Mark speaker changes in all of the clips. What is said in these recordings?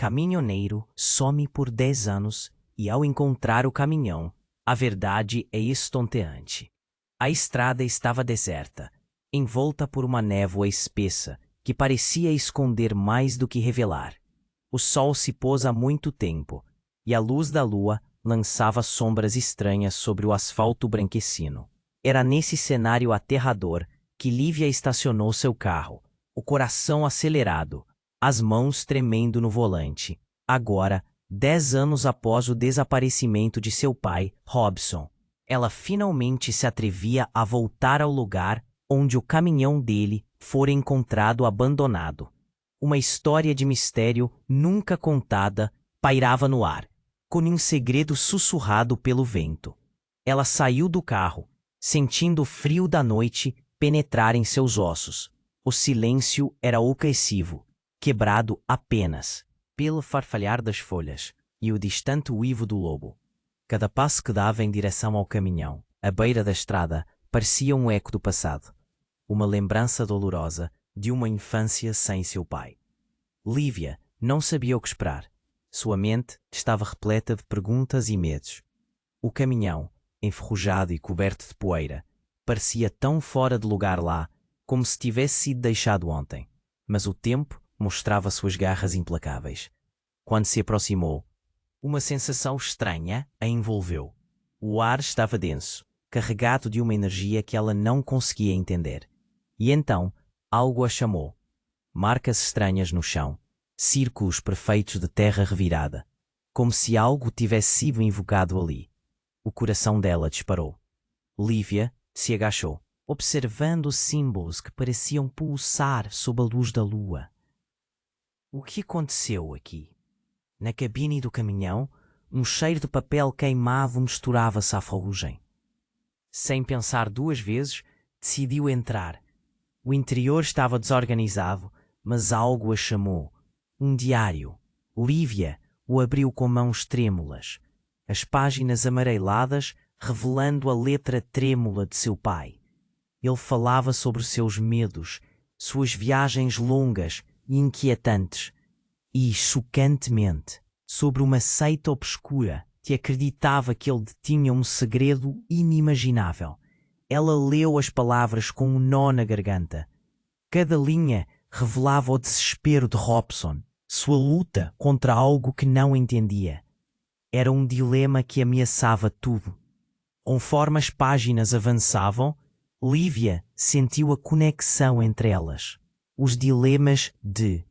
Speaker 1: caminhoneiro some por 10 anos e, ao encontrar o caminhão, a verdade é estonteante. A estrada estava deserta, envolta por uma névoa espessa que parecia esconder mais do que revelar. O sol se pôs há muito tempo e a luz da lua lançava sombras estranhas sobre o asfalto branquecino. Era nesse cenário aterrador que Lívia estacionou seu carro, o coração acelerado, as mãos tremendo no volante. Agora, 10 anos após o desaparecimento de seu pai, Robson, ela finalmente se atrevia a voltar ao lugar onde o caminhão dele fora encontrado abandonado. Uma história de mistério nunca contada pairava no ar, como um segredo sussurrado pelo vento. Ela saiu do carro, sentindo o frio da noite penetrar em seus ossos. O silêncio era opressivo, quebrado apenas pelo farfalhar das folhas e o distante uivo do lobo. Cada passo que dava em direção ao caminhão, à beira da estrada, parecia um eco do passado, uma lembrança dolorosa de uma infância sem seu pai. Lívia não sabia o que esperar. Sua mente estava repleta de perguntas e medos. O caminhão, enferrujado e coberto de poeira, parecia tão fora de lugar lá como se tivesse sido deixado ontem. Mas o tempo mostrava suas garras implacáveis. Quando se aproximou, uma sensação estranha a envolveu. O ar estava denso, carregado de uma energia que ela não conseguia entender. E então, algo a chamou. Marcas estranhas no chão, círculos perfeitos de terra revirada, como se algo tivesse sido invocado ali. O coração dela disparou. Lívia se agachou, observando os símbolos que pareciam pulsar sob a luz da lua. O que aconteceu aqui? Na cabine do caminhão, um cheiro de papel queimado misturava-se à ferrugem. Sem pensar duas vezes, decidiu entrar. O interior estava desorganizado, mas algo a chamou. Um diário. Lívia o abriu com mãos trêmulas, as páginas amareladas revelando a letra trêmula de seu pai. Ele falava sobre seus medos, suas viagens longas e inquietantes, e, chocantemente, sobre uma seita obscura que acreditava que ele detinha um segredo inimaginável. Ela leu as palavras com um nó na garganta. Cada linha revelava o desespero de Robson, sua luta contra algo que não entendia. Era um dilema que ameaçava tudo. Conforme as páginas avançavam, Lívia sentiu a conexão entre elas. Os dilemas de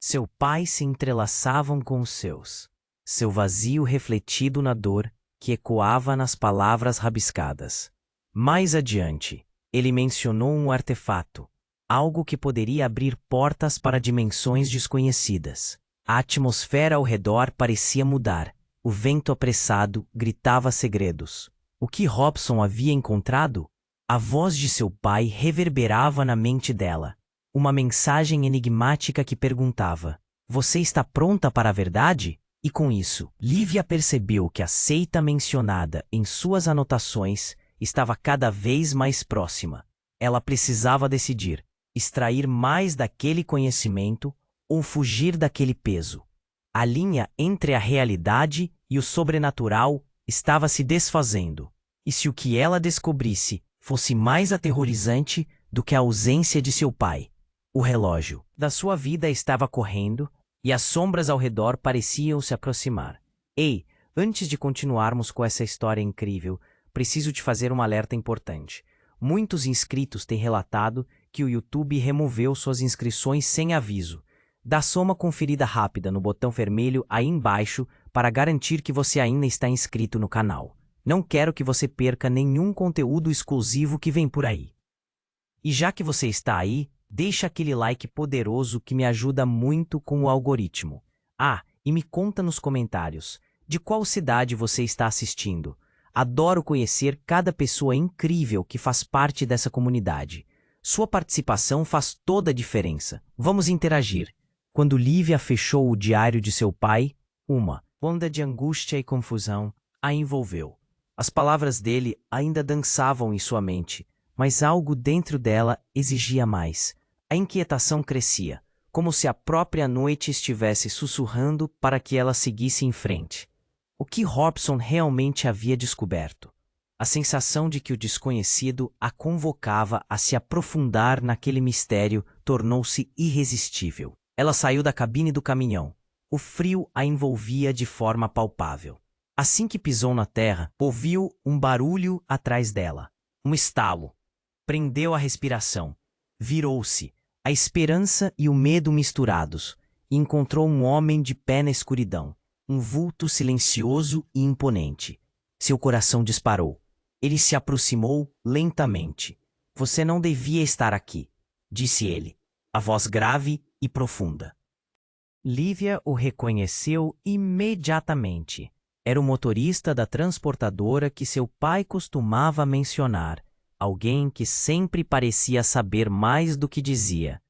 Speaker 1: seu pai se entrelaçavam com os seus. Seu vazio refletido na dor que ecoava nas palavras rabiscadas. Mais adiante, ele mencionou um artefato, algo que poderia abrir portas para dimensões desconhecidas. A atmosfera ao redor parecia mudar. O vento apressado gritava segredos. O que Robson havia encontrado? A voz de seu pai reverberava na mente dela. Uma mensagem enigmática que perguntava: "Você está pronta para a verdade?" E com isso, Lívia percebeu que a seita mencionada em suas anotações estava cada vez mais próxima. Ela precisava decidir: extrair mais daquele conhecimento ou fugir daquele peso. A linha entre a realidade e o sobrenatural estava se desfazendo. E se o que ela descobrisse fosse mais aterrorizante do que a ausência de seu pai? O relógio da sua vida estava correndo e as sombras ao redor pareciam se aproximar. Ei, antes de continuarmos com essa história incrível, preciso te fazer um alerta importante. Muitos inscritos têm relatado que o YouTube removeu suas inscrições sem aviso. Dá só uma conferida rápida no botão vermelho aí embaixo para garantir que você ainda está inscrito no canal. Não quero que você perca nenhum conteúdo exclusivo que vem por aí. E já que você está aí, deixa aquele like poderoso que me ajuda muito com o algoritmo. Ah, e me conta nos comentários, de qual cidade você está assistindo? Adoro conhecer cada pessoa incrível que faz parte dessa comunidade. Sua participação faz toda a diferença. Vamos interagir. Quando Lívia fechou o diário de seu pai, uma onda de angústia e confusão a envolveu. As palavras dele ainda dançavam em sua mente, mas algo dentro dela exigia mais. A inquietação crescia, como se a própria noite estivesse sussurrando para que ela seguisse em frente. O que Robson realmente havia descoberto? A sensação de que o desconhecido a convocava a se aprofundar naquele mistério tornou-se irresistível. Ela saiu da cabine do caminhão. O frio a envolvia de forma palpável. Assim que pisou na terra, ouviu um barulho atrás dela. Um estalo. Prendeu a respiração. Virou-se, a esperança e o medo misturados, e encontrou um homem de pé na escuridão, um vulto silencioso e imponente. Seu coração disparou. Ele se aproximou lentamente. Você não devia estar aqui, disse ele, a voz grave e profunda. Lívia o reconheceu imediatamente. Era o motorista da transportadora que seu pai costumava mencionar, alguém que sempre parecia saber mais do que dizia.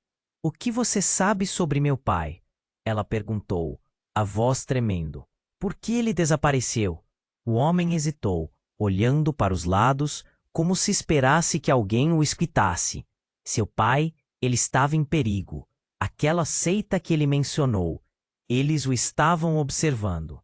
Speaker 1: O que você sabe sobre meu pai? Ela perguntou, a voz tremendo. Por que ele desapareceu? O homem hesitou, olhando para os lados, como se esperasse que alguém o escutasse. Seu pai, ele estava em perigo. Aquela seita que ele mencionou, eles o estavam observando.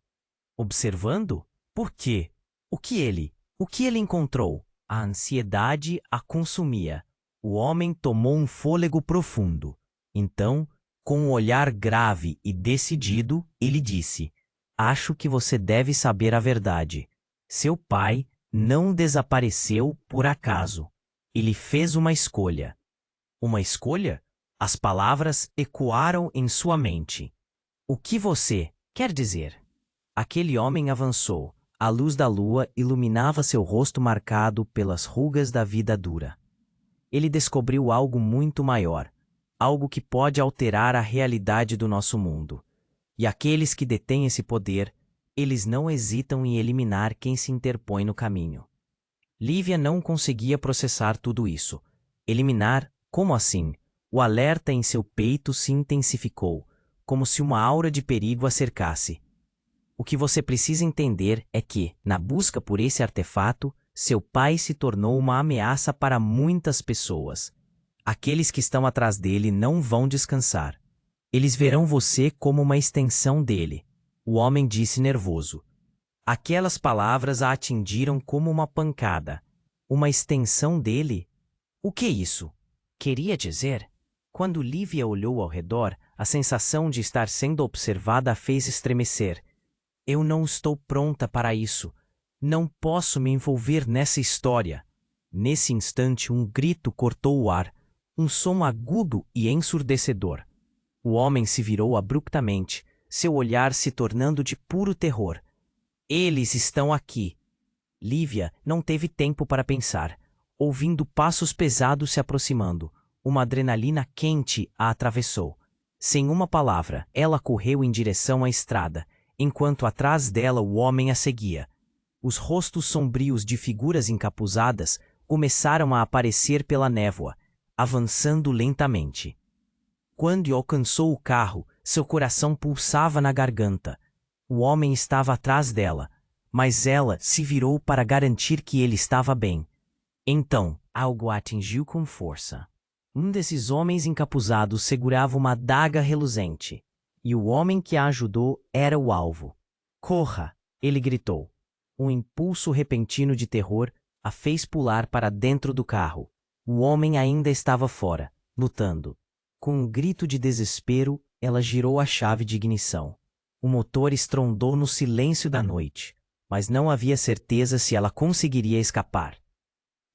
Speaker 1: Observando? Por quê? O que ele encontrou? A ansiedade a consumia. O homem tomou um fôlego profundo. Então, com um olhar grave e decidido, ele disse: Acho que você deve saber a verdade. Seu pai não desapareceu por acaso. Ele fez uma escolha. Uma escolha? As palavras ecoaram em sua mente. O que você quer dizer? Aquele homem avançou. A luz da lua iluminava seu rosto marcado pelas rugas da vida dura. Ele descobriu algo muito maior, algo que pode alterar a realidade do nosso mundo. E aqueles que detêm esse poder, eles não hesitam em eliminar quem se interpõe no caminho. Lívia não conseguia processar tudo isso. Eliminar? Como assim? O alerta em seu peito se intensificou, como se uma aura de perigo a cercasse. O que você precisa entender é que, na busca por esse artefato, seu pai se tornou uma ameaça para muitas pessoas. Aqueles que estão atrás dele não vão descansar. Eles verão você como uma extensão dele. O homem disse nervoso. Aquelas palavras a atingiram como uma pancada. Uma extensão dele? O que é isso? Queria dizer? Quando Lívia olhou ao redor, a sensação de estar sendo observada a fez estremecer. Eu não estou pronta para isso. Não posso me envolver nessa história. Nesse instante, um grito cortou o ar, um som agudo e ensurdecedor. O homem se virou abruptamente, seu olhar se tornando de puro terror. Eles estão aqui. Lívia não teve tempo para pensar, ouvindo passos pesados se aproximando. Uma adrenalina quente a atravessou. Sem uma palavra, ela correu em direção à estrada, enquanto atrás dela o homem a seguia. Os rostos sombrios de figuras encapuzadas começaram a aparecer pela névoa, avançando lentamente. Quando alcançou o carro, seu coração pulsava na garganta. O homem estava atrás dela, mas ela se virou para garantir que ele estava bem. Então, algo a atingiu com força. Um desses homens encapuzados segurava uma adaga reluzente, e o homem que a ajudou era o alvo. Corra! Ele gritou. Um impulso repentino de terror a fez pular para dentro do carro. O homem ainda estava fora, lutando. Com um grito de desespero, ela girou a chave de ignição. O motor estrondou no silêncio da noite, mas não havia certeza se ela conseguiria escapar.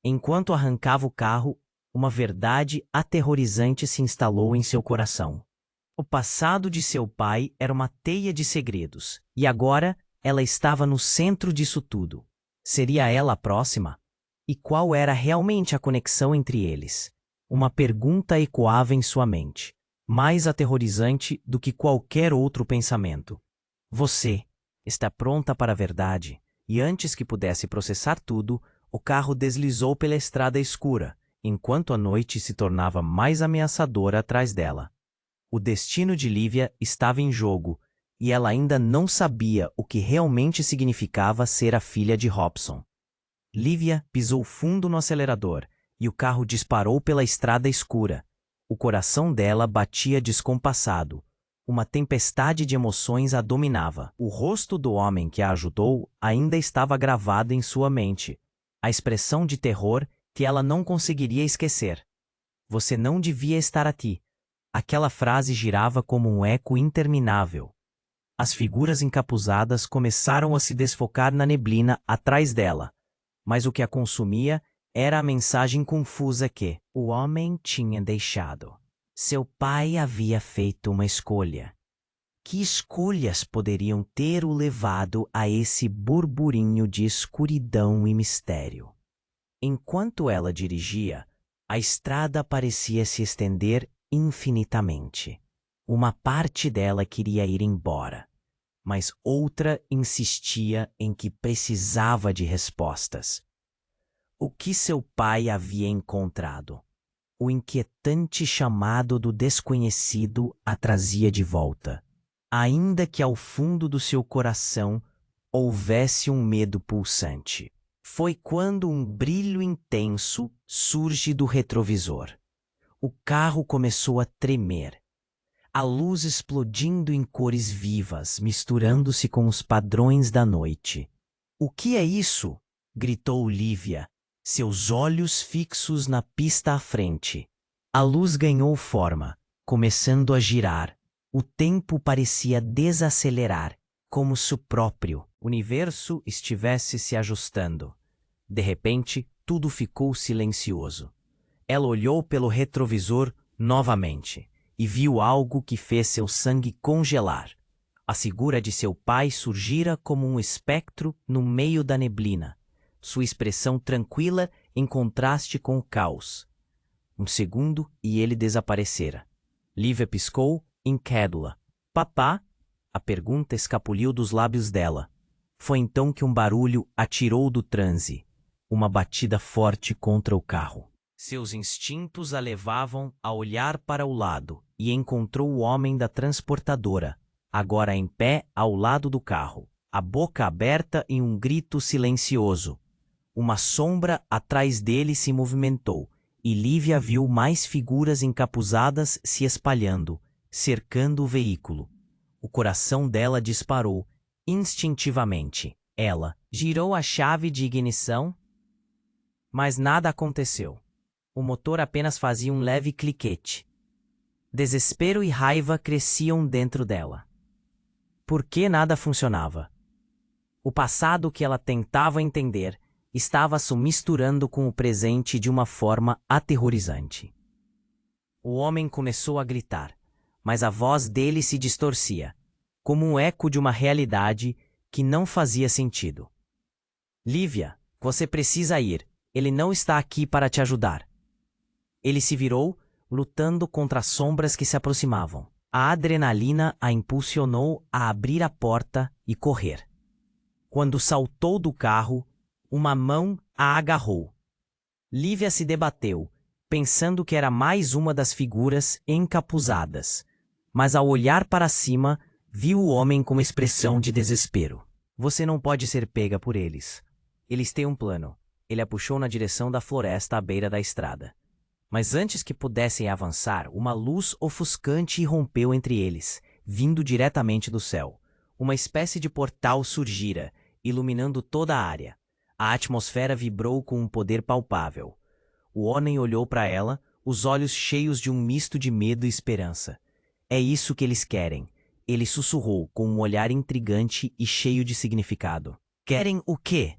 Speaker 1: Enquanto arrancava o carro, uma verdade aterrorizante se instalou em seu coração. O passado de seu pai era uma teia de segredos, e agora ela estava no centro disso tudo. Seria ela a próxima? E qual era realmente a conexão entre eles? Uma pergunta ecoava em sua mente, mais aterrorizante do que qualquer outro pensamento. Você está pronta para a verdade? E antes que pudesse processar tudo, o carro deslizou pela estrada escura, enquanto a noite se tornava mais ameaçadora atrás dela. O destino de Lívia estava em jogo, e ela ainda não sabia o que realmente significava ser a filha de Robson. Lívia pisou fundo no acelerador, e o carro disparou pela estrada escura. O coração dela batia descompassado. Uma tempestade de emoções a dominava. O rosto do homem que a ajudou ainda estava gravado em sua mente. A expressão de terror que ela não conseguiria esquecer. Você não devia estar aqui. Aquela frase girava como um eco interminável. As figuras encapuzadas começaram a se desfocar na neblina atrás dela. Mas o que a consumia era a mensagem confusa que o homem tinha deixado. Seu pai havia feito uma escolha. Que escolhas poderiam ter o levado a esse burburinho de escuridão e mistério? Enquanto ela dirigia, a estrada parecia se estender infinitamente. Uma parte dela queria ir embora, mas outra insistia em que precisava de respostas. O que seu pai havia encontrado? O inquietante chamado do desconhecido a trazia de volta, ainda que ao fundo do seu coração houvesse um medo pulsante. Foi quando um brilho intenso surge do retrovisor. O carro começou a tremer. A luz explodindo em cores vivas, misturando-se com os padrões da noite. "O que é isso?" gritou Lívia, seus olhos fixos na pista à frente. A luz ganhou forma, começando a girar. O tempo parecia desacelerar, como se o próprio universo estivesse se ajustando. De repente, tudo ficou silencioso. Ela olhou pelo retrovisor novamente e viu algo que fez seu sangue congelar. A figura de seu pai surgira como um espectro no meio da neblina, sua expressão tranquila em contraste com o caos. Um segundo e ele desaparecera. Lívia piscou, incrédula. "Papá?" A pergunta escapuliu dos lábios dela. Foi então que um barulho a tirou do transe. Uma batida forte contra o carro. Seus instintos a levavam a olhar para o lado e encontrou o homem da transportadora, agora em pé ao lado do carro, a boca aberta em um grito silencioso. Uma sombra atrás dele se movimentou e Lívia viu mais figuras encapuzadas se espalhando, cercando o veículo. O coração dela disparou instintivamente. Ela girou a chave de ignição, mas nada aconteceu. O motor apenas fazia um leve cliquete. Desespero e raiva cresciam dentro dela. Por que nada funcionava? O passado que ela tentava entender estava se misturando com o presente de uma forma aterrorizante. O homem começou a gritar, mas a voz dele se distorcia, como um eco de uma realidade que não fazia sentido. "Lívia, você precisa ir. Ele não está aqui para te ajudar." Ele se virou, lutando contra as sombras que se aproximavam. A adrenalina a impulsionou a abrir a porta e correr. Quando saltou do carro, uma mão a agarrou. Lívia se debateu, pensando que era mais uma das figuras encapuzadas, mas ao olhar para cima, viu o homem com uma expressão de desespero. "Você não pode ser pega por eles. Eles têm um plano." Ele a puxou na direção da floresta à beira da estrada. Mas antes que pudessem avançar, uma luz ofuscante irrompeu entre eles, vindo diretamente do céu. Uma espécie de portal surgira, iluminando toda a área. A atmosfera vibrou com um poder palpável. O homem olhou para ela, os olhos cheios de um misto de medo e esperança. "É isso que eles querem." Ele sussurrou com um olhar intrigante e cheio de significado. "Querem o quê?"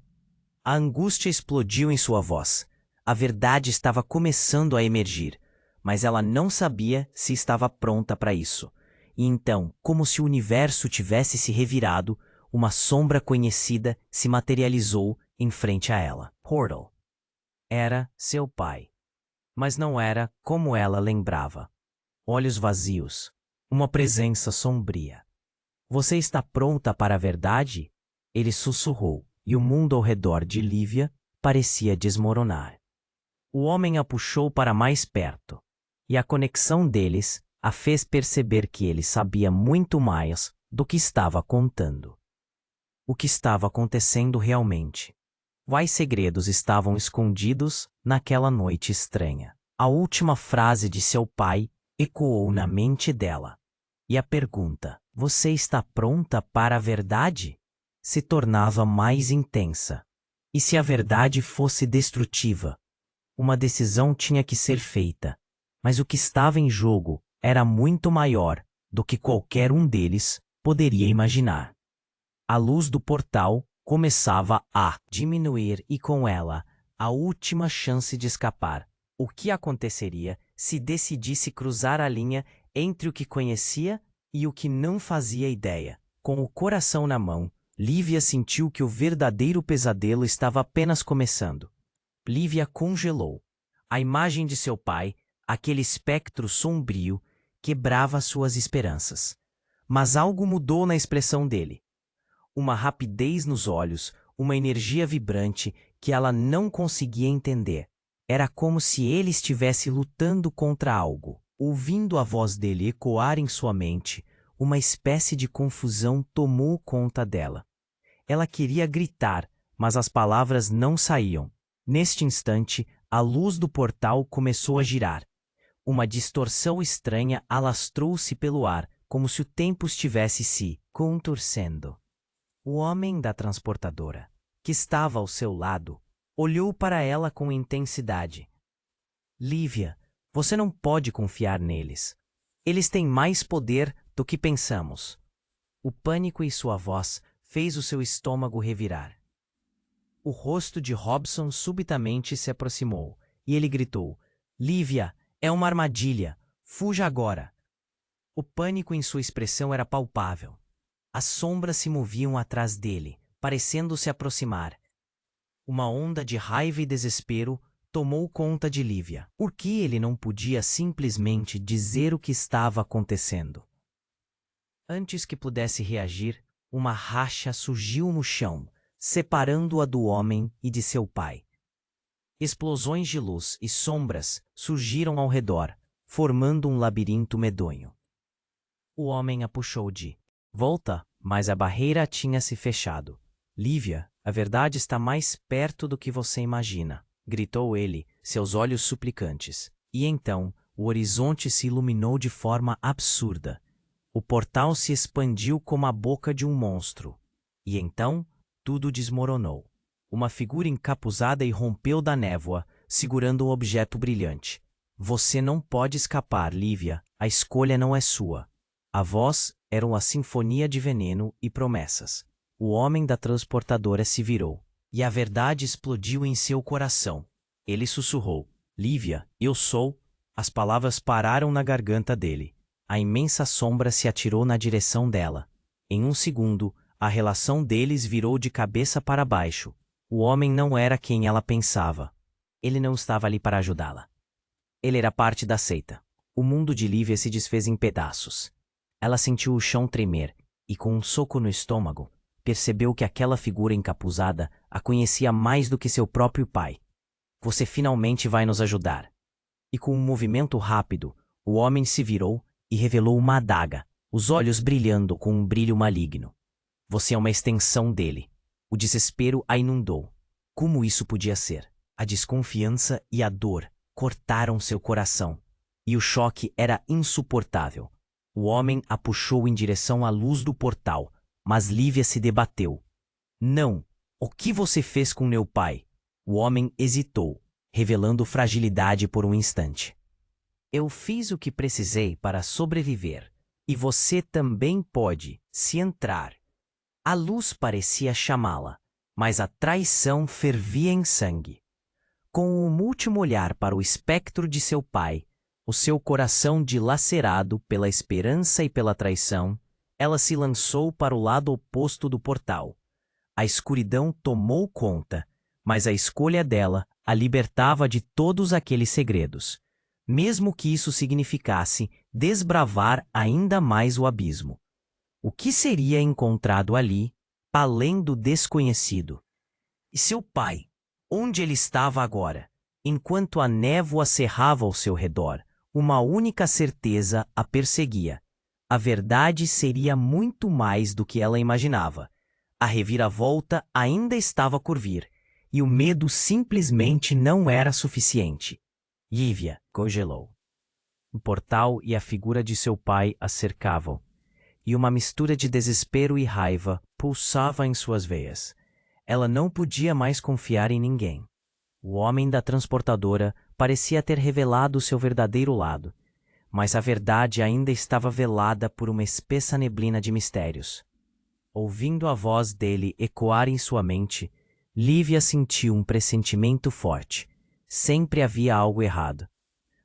Speaker 1: A angústia explodiu em sua voz. A verdade estava começando a emergir, mas ela não sabia se estava pronta para isso. E então, como se o universo tivesse se revirado, uma sombra conhecida se materializou em frente a ela. Portal. Era seu pai. Mas não era como ela lembrava. Olhos vazios. Uma presença sombria. "Você está pronta para a verdade?" Ele sussurrou, e o mundo ao redor de Lívia parecia desmoronar. O homem a puxou para mais perto, e a conexão deles a fez perceber que ele sabia muito mais do que estava contando. O que estava acontecendo realmente. Quais segredos estavam escondidos naquela noite estranha? A última frase de seu pai ecoou na mente dela. E a pergunta, você está pronta para a verdade? Se tornava mais intensa. E se a verdade fosse destrutiva? Uma decisão tinha que ser feita, mas o que estava em jogo era muito maior do que qualquer um deles poderia imaginar. A luz do portal começava a diminuir e com ela, a última chance de escapar. O que aconteceria se decidisse cruzar a linha entre o que conhecia e o que não fazia ideia? Com o coração na mão, Lívia sentiu que o verdadeiro pesadelo estava apenas começando. Lívia congelou. A imagem de seu pai, aquele espectro sombrio, quebrava suas esperanças. Mas algo mudou na expressão dele. Uma rapidez nos olhos, uma energia vibrante que ela não conseguia entender. Era como se ele estivesse lutando contra algo. Ouvindo a voz dele ecoar em sua mente, uma espécie de confusão tomou conta dela. Ela queria gritar, mas as palavras não saíam. Neste instante, a luz do portal começou a girar. Uma distorção estranha alastrou-se pelo ar, como se o tempo estivesse se contorcendo. O homem da transportadora, que estava ao seu lado, olhou para ela com intensidade. Lívia, você não pode confiar neles. Eles têm mais poder do que pensamos. O pânico em sua voz fez o seu estômago revirar. O rosto de Robson subitamente se aproximou, e ele gritou, Lívia, é uma armadilha, fuja agora. O pânico em sua expressão era palpável. As sombras se moviam atrás dele, parecendo se aproximar. Uma onda de raiva e desespero tomou conta de Lívia. Por que ele não podia simplesmente dizer o que estava acontecendo? Antes que pudesse reagir, uma racha surgiu no chão, separando-a do homem e de seu pai. Explosões de luz e sombras surgiram ao redor, formando um labirinto medonho. O homem a puxou de volta, mas a barreira tinha se fechado. Lívia, a verdade está mais perto do que você imagina, gritou ele, seus olhos suplicantes. E então, o horizonte se iluminou de forma absurda. O portal se expandiu como a boca de um monstro. E então, tudo desmoronou. Uma figura encapuzada irrompeu da névoa, segurando um objeto brilhante. Você não pode escapar, Lívia, a escolha não é sua. A voz era uma sinfonia de veneno e promessas. O homem da transportadora se virou, e a verdade explodiu em seu coração. Ele sussurrou, Lívia, eu sou... As palavras pararam na garganta dele. A imensa sombra se atirou na direção dela. Em um segundo, a relação deles virou de cabeça para baixo. O homem não era quem ela pensava. Ele não estava ali para ajudá-la. Ele era parte da seita. O mundo de Lívia se desfez em pedaços. Ela sentiu o chão tremer e, com um soco no estômago, percebeu que aquela figura encapuzada a conhecia mais do que seu próprio pai. Você finalmente vai nos ajudar. E com um movimento rápido, o homem se virou e revelou uma adaga, os olhos brilhando com um brilho maligno. Você é uma extensão dele. O desespero a inundou. Como isso podia ser? A desconfiança e a dor cortaram seu coração. E o choque era insuportável. O homem a puxou em direção à luz do portal, mas Lívia se debateu. Não! O que você fez com meu pai? O homem hesitou, revelando fragilidade por um instante. Eu fiz o que precisei para sobreviver. E você também pode, se entrar. A luz parecia chamá-la, mas a traição fervia em sangue. Com um último olhar para o espectro de seu pai, o seu coração dilacerado pela esperança e pela traição, ela se lançou para o lado oposto do portal. A escuridão tomou conta, mas a escolha dela a libertava de todos aqueles segredos, mesmo que isso significasse desbravar ainda mais o abismo. O que seria encontrado ali, além do desconhecido? E seu pai? Onde ele estava agora? Enquanto a névoa cerrava ao seu redor, uma única certeza a perseguia. A verdade seria muito mais do que ela imaginava. A reviravolta ainda estava por vir, e o medo simplesmente não era suficiente. Lívia congelou. O portal e a figura de seu pai a cercavam, e uma mistura de desespero e raiva pulsava em suas veias. Ela não podia mais confiar em ninguém. O homem da transportadora parecia ter revelado seu verdadeiro lado, mas a verdade ainda estava velada por uma espessa neblina de mistérios. Ouvindo a voz dele ecoar em sua mente, Lívia sentiu um pressentimento forte. Sempre havia algo errado.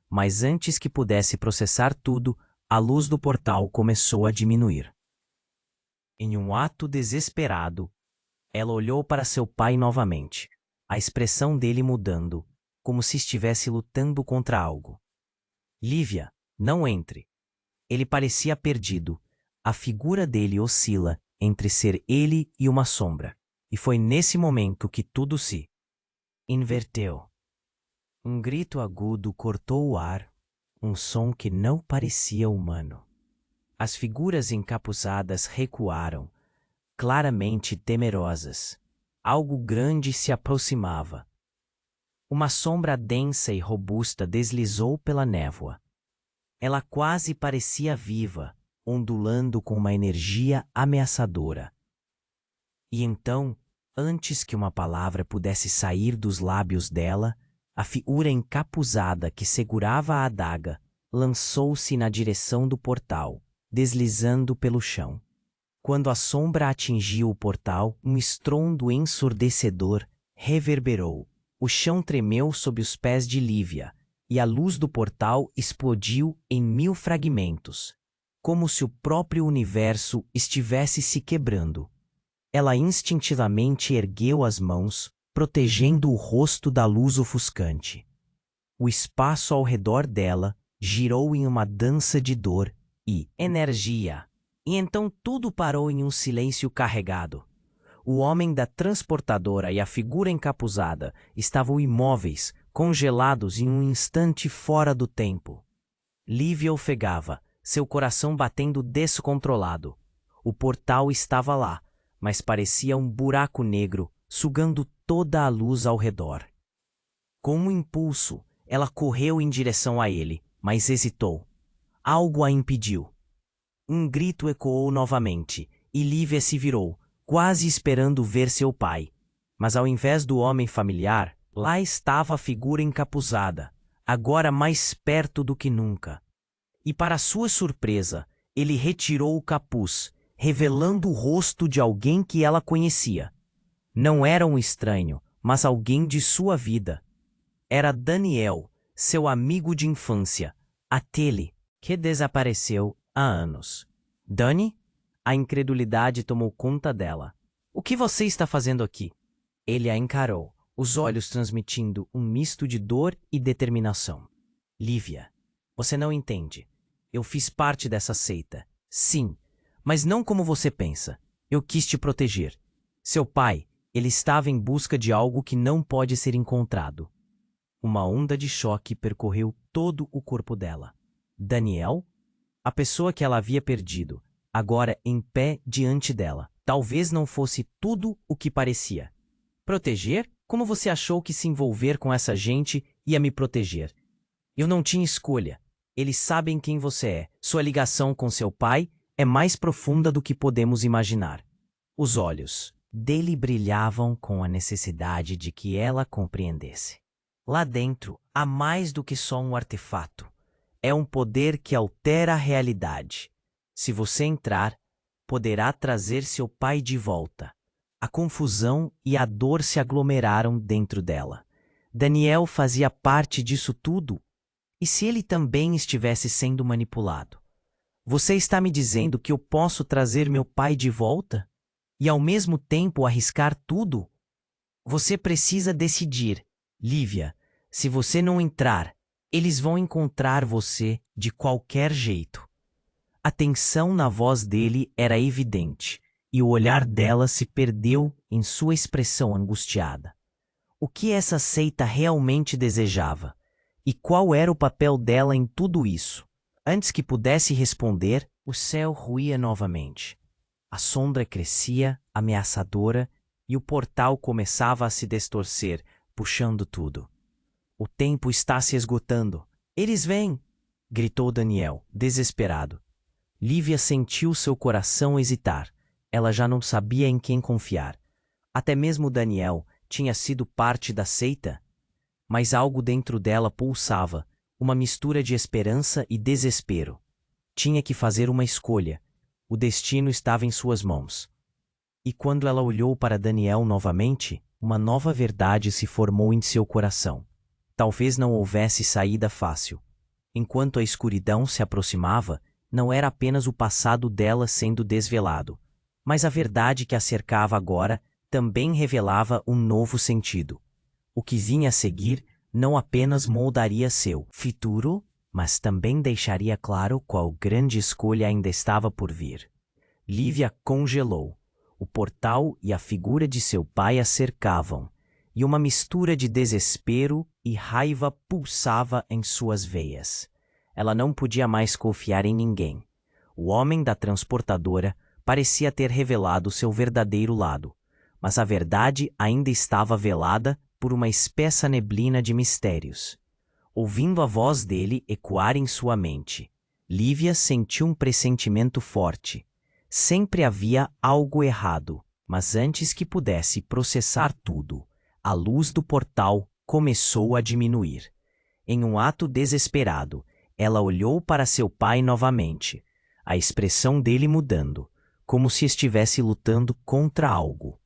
Speaker 1: Mas antes que pudesse processar tudo, a luz do portal começou a diminuir. Em um ato desesperado, ela olhou para seu pai novamente, a expressão dele mudando, como se estivesse lutando contra algo. Lívia, não entre. Ele parecia perdido. A figura dele oscila entre ser ele e uma sombra. E foi nesse momento que tudo se inverteu. Um grito agudo cortou o ar, um som que não parecia humano. As figuras encapuzadas recuaram, claramente temerosas. Algo grande se aproximava. Uma sombra densa e robusta deslizou pela névoa. Ela quase parecia viva, ondulando com uma energia ameaçadora. E então, antes que uma palavra pudesse sair dos lábios dela, a figura encapuzada que segurava a adaga lançou-se na direção do portal, deslizando pelo chão. Quando a sombra atingiu o portal, um estrondo ensurdecedor reverberou. O chão tremeu sob os pés de Lívia, e a luz do portal explodiu em 1000 fragmentos, como se o próprio universo estivesse se quebrando. Ela instintivamente ergueu as mãos, protegendo o rosto da luz ofuscante. O espaço ao redor dela girou em uma dança de dor e energia. E então tudo parou em um silêncio carregado. O homem da transportadora e a figura encapuzada estavam imóveis, congelados em um instante fora do tempo. Lívia ofegava, seu coração batendo descontrolado. O portal estava lá, mas parecia um buraco negro, sugando toda a luz ao redor. Com um impulso, ela correu em direção a ele, mas hesitou. Algo a impediu. Um grito ecoou novamente, e Lívia se virou, quase esperando ver seu pai. Mas ao invés do homem familiar, lá estava a figura encapuzada, agora mais perto do que nunca. E para sua surpresa, ele retirou o capuz, revelando o rosto de alguém que ela conhecia. Não era um estranho, mas alguém de sua vida. Era Daniel, seu amigo de infância, aquele que desapareceu há anos. Dani? A incredulidade tomou conta dela. O que você está fazendo aqui? Ele a encarou, os olhos transmitindo um misto de dor e determinação. Lívia, você não entende. Eu fiz parte dessa seita. Sim, mas não como você pensa. Eu quis te proteger. Seu pai, ele estava em busca de algo que não pode ser encontrado. Uma onda de choque percorreu todo o corpo dela. Daniel? A pessoa que ela havia perdido, agora em pé diante dela. Talvez não fosse tudo o que parecia. Proteger? Como você achou que se envolver com essa gente ia me proteger? Eu não tinha escolha. Eles sabem quem você é. Sua ligação com seu pai é mais profunda do que podemos imaginar. Os olhos dele brilhavam com a necessidade de que ela compreendesse. Lá dentro, há mais do que só um artefato. É um poder que altera a realidade. Se você entrar, poderá trazer seu pai de volta. A confusão e a dor se aglomeraram dentro dela. Daniel fazia parte disso tudo. E se ele também estivesse sendo manipulado? Você está me dizendo que eu posso trazer meu pai de volta? E ao mesmo tempo arriscar tudo? Você precisa decidir, Lívia. Se você não entrar, eles vão encontrar você de qualquer jeito. A tensão na voz dele era evidente, e o olhar dela se perdeu em sua expressão angustiada. O que essa seita realmente desejava? E qual era o papel dela em tudo isso? Antes que pudesse responder, o céu ruía novamente. A sombra crescia, ameaçadora, e o portal começava a se distorcer, puxando tudo. O tempo está se esgotando. Eles vêm! Gritou Daniel, desesperado. Lívia sentiu seu coração hesitar. Ela já não sabia em quem confiar. Até mesmo Daniel tinha sido parte da seita, mas algo dentro dela pulsava, uma mistura de esperança e desespero. Tinha que fazer uma escolha. O destino estava em suas mãos. E quando ela olhou para Daniel novamente, uma nova verdade se formou em seu coração. Talvez não houvesse saída fácil. Enquanto a escuridão se aproximava, não era apenas o passado dela sendo desvelado, mas a verdade que a cercava agora também revelava um novo sentido. O que vinha a seguir não apenas moldaria seu futuro, mas também deixaria claro qual grande escolha ainda estava por vir. Lívia congelou. O portal e a figura de seu pai a cercavam, e uma mistura de desespero e raiva pulsava em suas veias. Ela não podia mais confiar em ninguém. O homem da transportadora parecia ter revelado seu verdadeiro lado, mas a verdade ainda estava velada por uma espessa neblina de mistérios. Ouvindo a voz dele ecoar em sua mente, Lívia sentiu um pressentimento forte. Sempre havia algo errado, mas antes que pudesse processar tudo, a luz do portal começou a diminuir. Em um ato desesperado, ela olhou para seu pai novamente, a expressão dele mudando, como se estivesse lutando contra algo.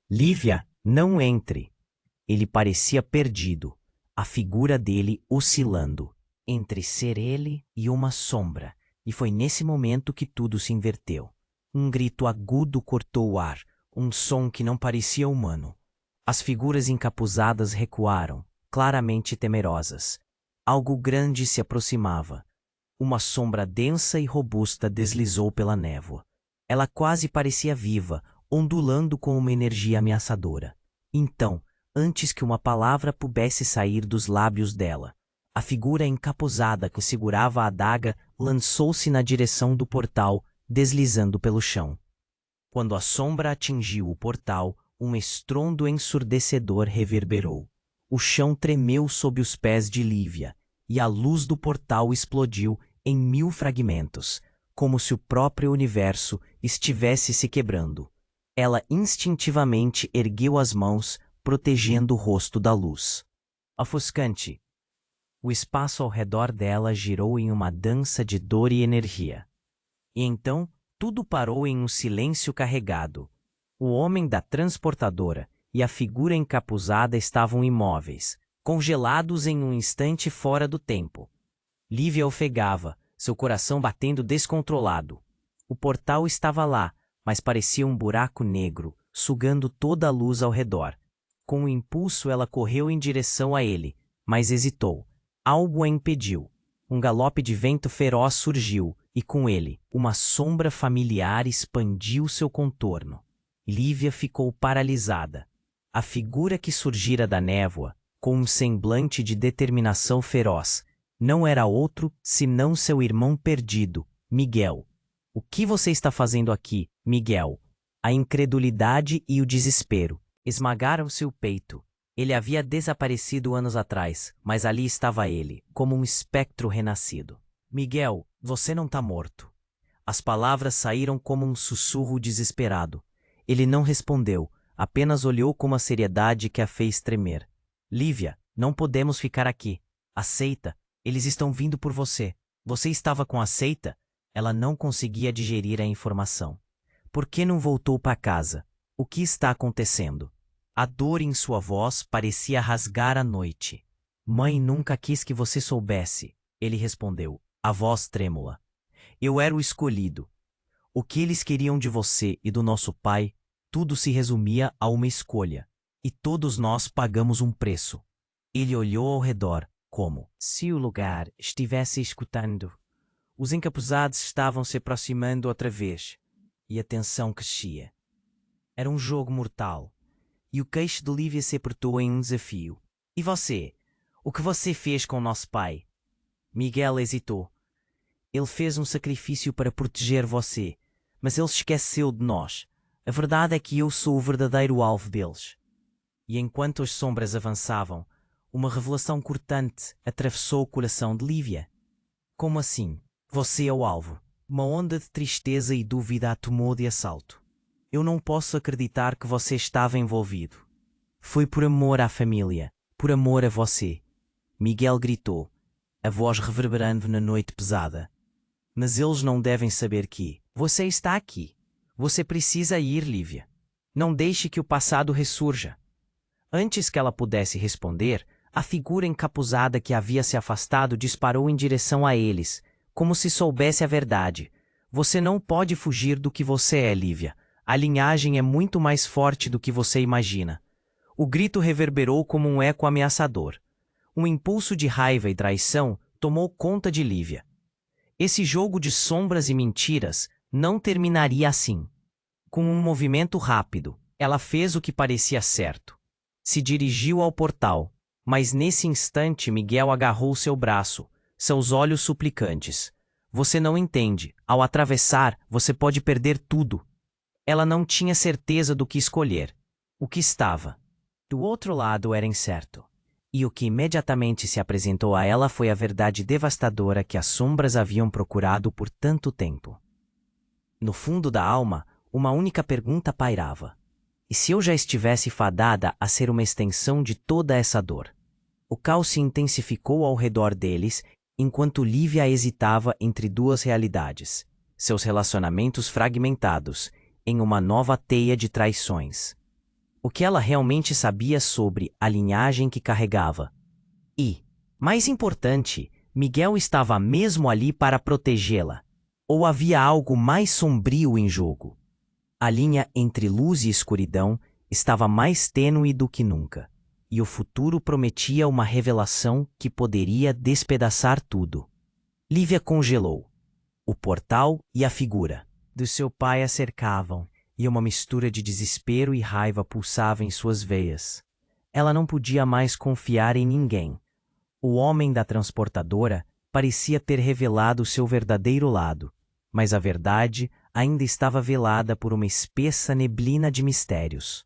Speaker 1: Lívia, não entre! Ele parecia perdido, a figura dele oscilando, entre ser ele e uma sombra, e foi nesse momento que tudo se inverteu. Um grito agudo cortou o ar, um som que não parecia humano. As figuras encapuzadas recuaram, claramente temerosas. Algo grande se aproximava. Uma sombra densa e robusta deslizou pela névoa. Ela quase parecia viva, ondulando com uma energia ameaçadora. Então, antes que uma palavra pudesse sair dos lábios dela, a figura encapuzada que segurava a adaga lançou-se na direção do portal, deslizando pelo chão. Quando a sombra atingiu o portal, um estrondo ensurdecedor reverberou. O chão tremeu sob os pés de Lívia, e a luz do portal explodiu em 1000 fragmentos, como se o próprio universo estivesse se quebrando. Ela instintivamente ergueu as mãos, protegendo o rosto da luz. Ofuscante. O espaço ao redor dela girou em uma dança de dor e energia. E então, tudo parou em um silêncio carregado. O homem da transportadora e a figura encapuzada estavam imóveis, congelados em um instante fora do tempo. Lívia ofegava, seu coração batendo descontrolado. O portal estava lá, mas parecia um buraco negro, sugando toda a luz ao redor. Com um impulso ela correu em direção a ele, mas hesitou. Algo a impediu. Um galope de vento feroz surgiu, e com ele, uma sombra familiar expandiu seu contorno. Lívia ficou paralisada. A figura que surgira da névoa, com um semblante de determinação feroz, não era outro senão seu irmão perdido, Miguel. O que você está fazendo aqui, Miguel? A incredulidade e o desespero esmagaram seu peito. Ele havia desaparecido anos atrás, mas ali estava ele, como um espectro renascido. Miguel, você não está morto. As palavras saíram como um sussurro desesperado. Ele não respondeu, apenas olhou com uma seriedade que a fez tremer. Lívia, não podemos ficar aqui. A seita, eles estão vindo por você. Você estava com a seita? Ela não conseguia digerir a informação. Por que não voltou para casa? O que está acontecendo? A dor em sua voz parecia rasgar a noite. Mãe nunca quis que você soubesse, ele respondeu, a voz trêmula. Eu era o escolhido. O que eles queriam de você e do nosso pai, tudo se resumia a uma escolha. E todos nós pagamos um preço. Ele olhou ao redor, como se o lugar estivesse escutando. Os encapuzados estavam se aproximando outra vez, e a tensão crescia. Era um jogo mortal. E o queixo de Lívia se apertou em um desafio. E você? O que você fez com nosso pai? Miguel hesitou. Ele fez um sacrifício para proteger você, mas ele esqueceu de nós. A verdade é que eu sou o verdadeiro alvo deles. E enquanto as sombras avançavam, Uma revelação cortante atravessou o coração de Lívia. Como assim? Você é o alvo. Uma onda de tristeza e dúvida a tomou de assalto. Eu não posso acreditar que você estava envolvido. Foi por amor à família, por amor a você. Miguel gritou, a voz reverberando na noite pesada. Mas eles não devem saber que você está aqui. Você precisa ir, Lívia. Não deixe que o passado ressurja. Antes que ela pudesse responder, a figura encapuzada que havia se afastado disparou em direção a eles, como se soubesse a verdade. Você não pode fugir do que você é, Lívia. A linhagem é muito mais forte do que você imagina. O grito reverberou como um eco ameaçador. Um impulso de raiva e traição tomou conta de Lívia. Esse jogo de sombras e mentiras não terminaria assim. Com um movimento rápido, ela fez o que parecia certo. Se dirigiu ao portal, mas nesse instante Miguel agarrou seu braço, seus olhos suplicantes. Você não entende. Ao atravessar, você pode perder tudo. Ela não tinha certeza do que escolher. O que estava do outro lado era incerto. E o que imediatamente se apresentou a ela foi a verdade devastadora que as sombras haviam procurado por tanto tempo. No fundo da alma, uma única pergunta pairava. E se eu já estivesse fadada a ser uma extensão de toda essa dor? O caos se intensificou ao redor deles, enquanto Lívia hesitava entre duas realidades, seus relacionamentos fragmentados, em uma nova teia de traições. O que ela realmente sabia sobre a linhagem que carregava? E, mais importante, Miguel estava mesmo ali para protegê-la? Ou havia algo mais sombrio em jogo? A linha entre luz e escuridão estava mais tênue do que nunca, e o futuro prometia uma revelação que poderia despedaçar tudo. Lívia congelou. O portal e a figura do seu pai a cercavam, e uma mistura de desespero e raiva pulsava em suas veias. Ela não podia mais confiar em ninguém. O homem da transportadora parecia ter revelado seu verdadeiro lado, mas a verdade ainda estava velada por uma espessa neblina de mistérios.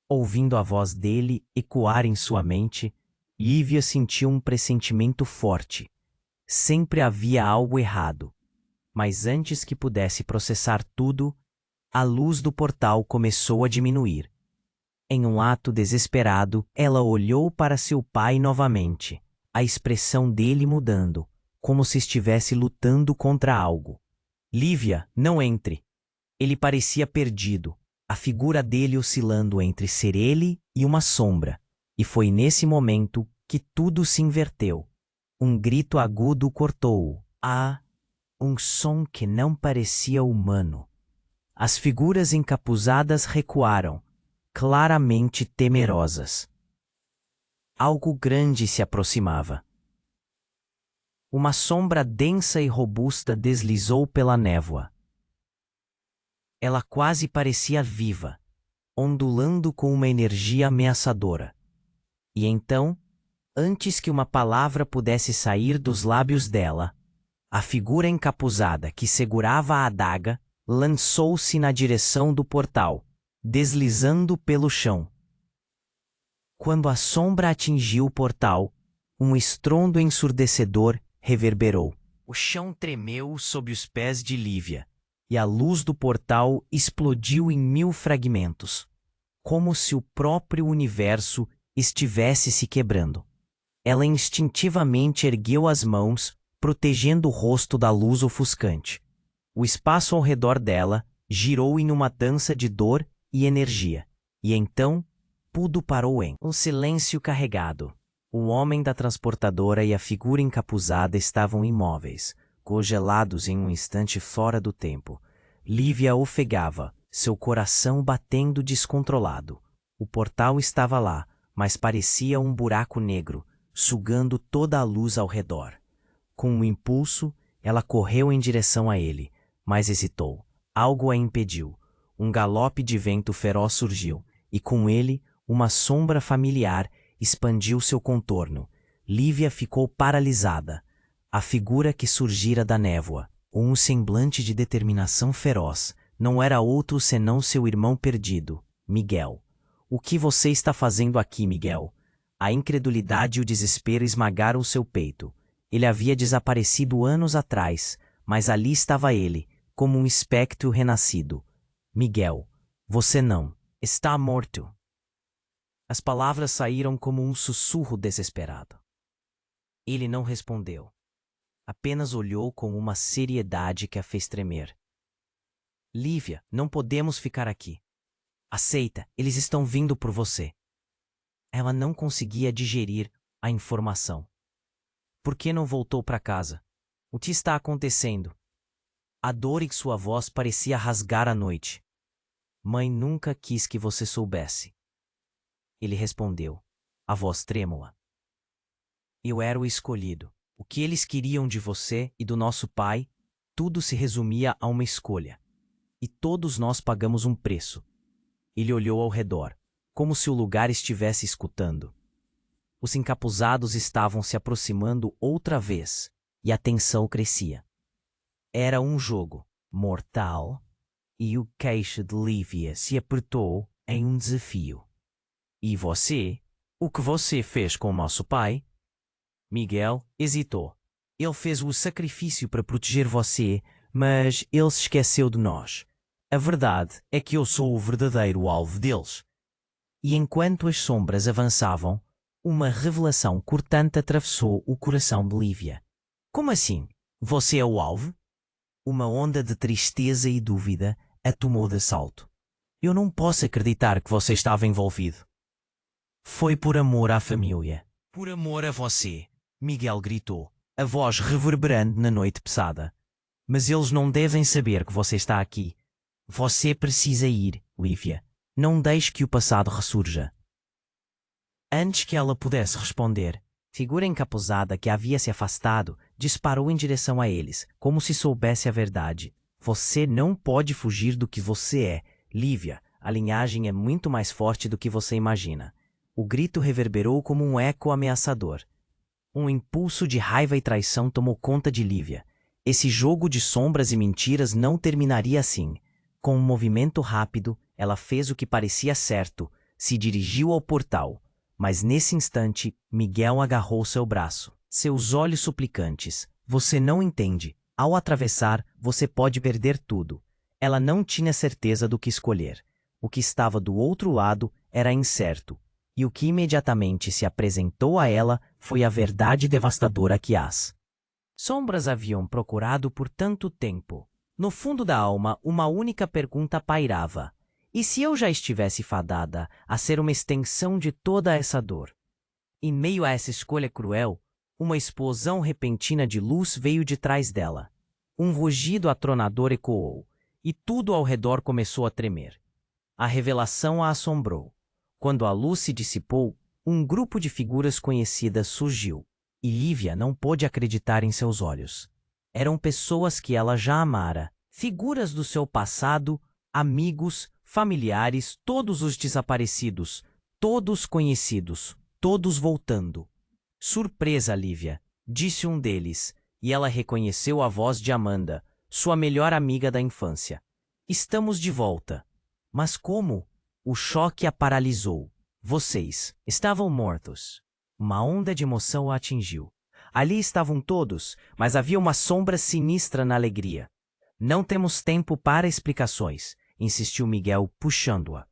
Speaker 1: Ouvindo a voz dele ecoar em sua mente, Lívia sentiu um pressentimento forte. Sempre havia algo errado. Mas antes que pudesse processar tudo, a luz do portal começou a diminuir. Em um ato desesperado, ela olhou para seu pai novamente, a expressão dele mudando, como se estivesse lutando contra algo. Lívia, não entre. Ele parecia perdido, a figura dele oscilando entre ser ele e uma sombra. E foi nesse momento que tudo se inverteu. Um grito agudo cortou-o. Um som que não parecia humano. As figuras encapuzadas recuaram, claramente temerosas. Algo grande se aproximava. Uma sombra densa e robusta deslizou pela névoa. Ela quase parecia viva, ondulando com uma energia ameaçadora. E então, antes que uma palavra pudesse sair dos lábios dela, a figura encapuzada que segurava a adaga lançou-se na direção do portal, deslizando pelo chão. Quando a sombra atingiu o portal, um estrondo ensurdecedor reverberou. O chão tremeu sob os pés de Lívia, e a luz do portal explodiu em 1000 fragmentos, como se o próprio universo estivesse se quebrando. Ela instintivamente ergueu as mãos, protegendo o rosto da luz ofuscante. O espaço ao redor dela girou em uma dança de dor e energia. E então, tudo parou em um silêncio carregado. O homem da transportadora e a figura encapuzada estavam imóveis, congelados em um instante fora do tempo. Lívia ofegava, seu coração batendo descontrolado. O portal estava lá, mas parecia um buraco negro, sugando toda a luz ao redor. Com um impulso, ela correu em direção a ele, mas hesitou. Algo a impediu. Um galope de vento feroz surgiu, e com ele, uma sombra familiar expandiu seu contorno. Lívia ficou paralisada. A figura que surgira da névoa, um semblante de determinação feroz, não era outro senão seu irmão perdido, Miguel. O que você está fazendo aqui, Miguel? A incredulidade e o desespero esmagaram o seu peito. Ele havia desaparecido anos atrás, mas ali estava ele, como um espectro renascido. Miguel, você não está morto. As palavras saíram como um sussurro desesperado. Ele não respondeu. Apenas olhou com uma seriedade que a fez tremer. Lívia, não podemos ficar aqui. Aceita, eles estão vindo por você. Ela não conseguia digerir a informação. Por que não voltou para casa? O que está acontecendo? A dor em sua voz parecia rasgar a noite. Mãe nunca quis que você soubesse. Ele respondeu, a voz trêmula. Eu era o escolhido. O que eles queriam de você e do nosso pai, tudo se resumia a uma escolha. E todos nós pagamos um preço. Ele olhou ao redor, como se o lugar estivesse escutando. Os encapuzados estavam se aproximando outra vez, e a tensão crescia. Era um jogo mortal, e o queixo de Lívia se apertou em um desafio. E você? O que você fez com nosso pai? Miguel hesitou. Ele fez o sacrifício para proteger você, mas ele se esqueceu de nós. A verdade é que eu sou o verdadeiro alvo deles. E enquanto as sombras avançavam, uma revelação cortante atravessou o coração de Lívia. Como assim? Você é o alvo? Uma onda de tristeza e dúvida a tomou de assalto. Eu não posso acreditar que você estava envolvido. Foi por amor à família. Por amor a você, Miguel gritou, a voz reverberando na noite pesada. Mas eles não devem saber que você está aqui. Você precisa ir, Lívia. Não deixe que o passado ressurja. Antes que ela pudesse responder, figura encapuzada que havia se afastado disparou em direção a eles, como se soubesse a verdade. Você não pode fugir do que você é, Lívia. A linhagem é muito mais forte do que você imagina. O grito reverberou como um eco ameaçador. Um impulso de raiva e traição tomou conta de Lívia. Esse jogo de sombras e mentiras não terminaria assim. Com um movimento rápido, ela fez o que parecia certo, se dirigiu ao portal. Mas nesse instante, Miguel agarrou seu braço. Seus olhos suplicantes. Você não entende. Ao atravessar, você pode perder tudo. Ela não tinha certeza do que escolher. O que estava do outro lado era incerto. E o que imediatamente se apresentou a ela foi a verdade devastadora que as sombras haviam procurado por tanto tempo. No fundo da alma, uma única pergunta pairava. E se eu já estivesse fadada a ser uma extensão de toda essa dor? Em meio a essa escolha cruel, uma explosão repentina de luz veio de trás dela. Um rugido atronador ecoou, e tudo ao redor começou a tremer. A revelação a assombrou. Quando a luz se dissipou, um grupo de figuras conhecidas surgiu, e Lívia não pôde acreditar em seus olhos. Eram pessoas que ela já amara, figuras do seu passado, amigos, familiares, todos os desaparecidos, todos conhecidos, todos voltando. Surpresa, Lívia, disse um deles, e ela reconheceu a voz de Amanda, sua melhor amiga da infância. Estamos de volta. Mas como? O choque a paralisou. Vocês estavam mortos. Uma onda de emoção a atingiu. Ali estavam todos, mas havia uma sombra sinistra na alegria. Não temos tempo para explicações, insistiu Miguel, puxando-a.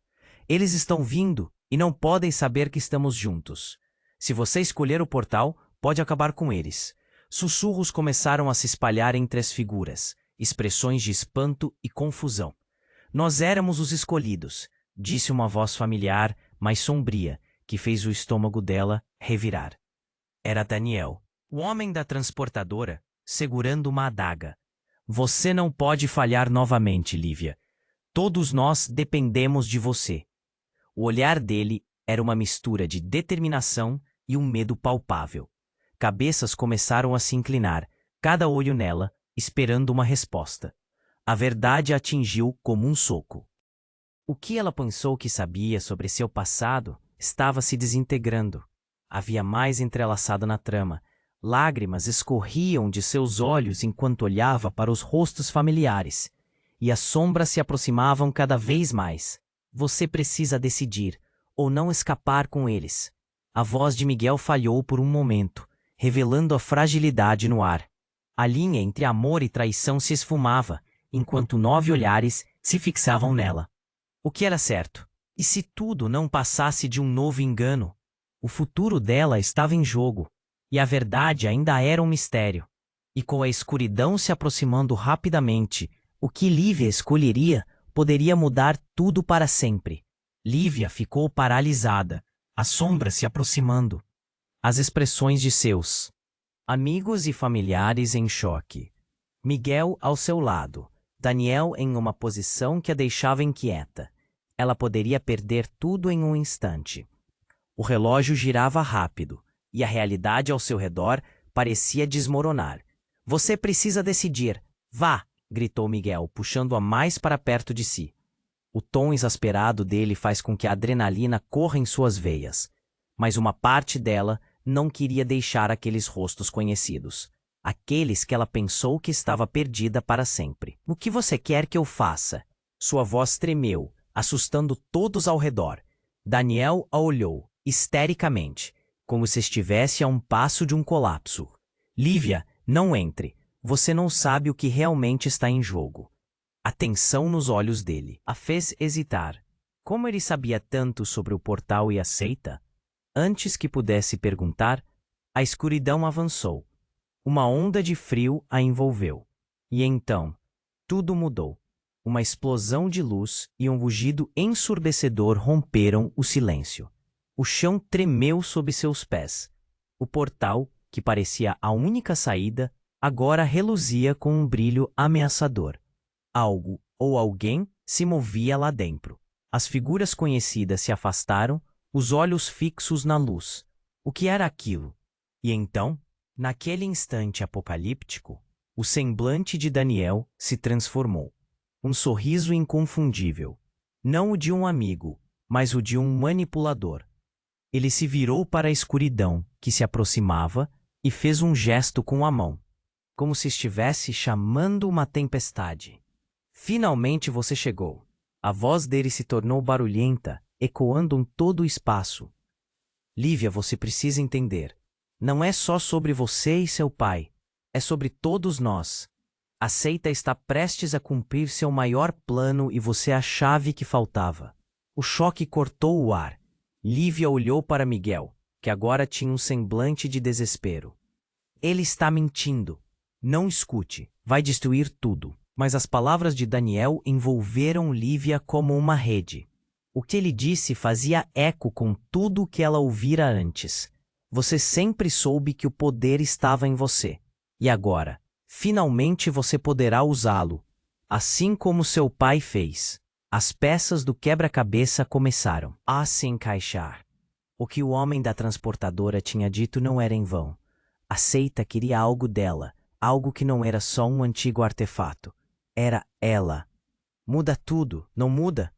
Speaker 1: Eles estão vindo e não podem saber que estamos juntos. Se você escolher o portal, pode acabar com eles. Sussurros começaram a se espalhar entre as figuras, expressões de espanto e confusão. Nós éramos os escolhidos, disse uma voz familiar, mas sombria, que fez o estômago dela revirar. Era Daniel, o homem da transportadora, segurando uma adaga. Você não pode falhar novamente, Lívia. Todos nós dependemos de você. O olhar dele era uma mistura de determinação e um medo palpável. Cabeças começaram a se inclinar, cada olho nela, esperando uma resposta. A verdade a atingiu como um soco. O que ela pensou que sabia sobre seu passado estava se desintegrando. Havia mais entrelaçado na trama. Lágrimas escorriam de seus olhos enquanto olhava para os rostos familiares. E as sombras se aproximavam cada vez mais. Você precisa decidir, ou não escapar com eles. A voz de Miguel falhou por um momento, revelando a fragilidade no ar. A linha entre amor e traição se esfumava, enquanto 9 olhares se fixavam nela. O que era certo? E se tudo não passasse de um novo engano? O futuro dela estava em jogo, e a verdade ainda era um mistério. E com a escuridão se aproximando rapidamente, o que Lívia escolheria poderia mudar tudo para sempre. Lívia ficou paralisada, as sombras se aproximando. As expressões de seus amigos e familiares em choque. Miguel ao seu lado, Daniel em uma posição que a deixava inquieta. Ela poderia perder tudo em um instante. O relógio girava rápido, e a realidade ao seu redor parecia desmoronar. Você precisa decidir. Vá! Gritou Miguel, puxando-a mais para perto de si. O tom exasperado dele faz com que a adrenalina corra em suas veias. Mas uma parte dela não queria deixar aqueles rostos conhecidos. Aqueles que ela pensou que estava perdida para sempre. O que você quer que eu faça? Sua voz tremeu, assustando todos ao redor. Daniel a olhou, histericamente, como se estivesse a um passo de um colapso. Lívia, não entre. Você não sabe o que realmente está em jogo. A tensão nos olhos dele a fez hesitar. Como ele sabia tanto sobre o portal e a seita? Antes que pudesse perguntar, a escuridão avançou. Uma onda de frio a envolveu. E então, tudo mudou. Uma explosão de luz e um rugido ensurdecedor romperam o silêncio. O chão tremeu sob seus pés. O portal, que parecia a única saída, agora reluzia com um brilho ameaçador. Algo, ou alguém, se movia lá dentro. As figuras conhecidas se afastaram, os olhos fixos na luz. O que era aquilo? E então, naquele instante apocalíptico, o semblante de Daniel se transformou. Um sorriso inconfundível. Não o de um amigo, mas o de um manipulador. Ele se virou para a escuridão, que se aproximava, e fez um gesto com a mão, como se estivesse chamando uma tempestade. Finalmente você chegou. A voz dele se tornou barulhenta, ecoando em todo o espaço. Lívia, você precisa entender. Não é só sobre você e seu pai. É sobre todos nós. A seita está prestes a cumprir seu maior plano e você é a chave que faltava. O choque cortou o ar. Lívia olhou para Miguel, que agora tinha um semblante de desespero. Ele está mentindo. Não escute. Vai destruir tudo. Mas as palavras de Daniel envolveram Lívia como uma rede. O que ele disse fazia eco com tudo o que ela ouvira antes. Você sempre soube que o poder estava em você. E agora, finalmente você poderá usá-lo. Assim como seu pai fez. As peças do quebra-cabeça começaram a se encaixar. O que o homem da transportadora tinha dito não era em vão. A seita queria algo dela, algo que não era só um antigo artefato. Era ela. Muda tudo, não muda?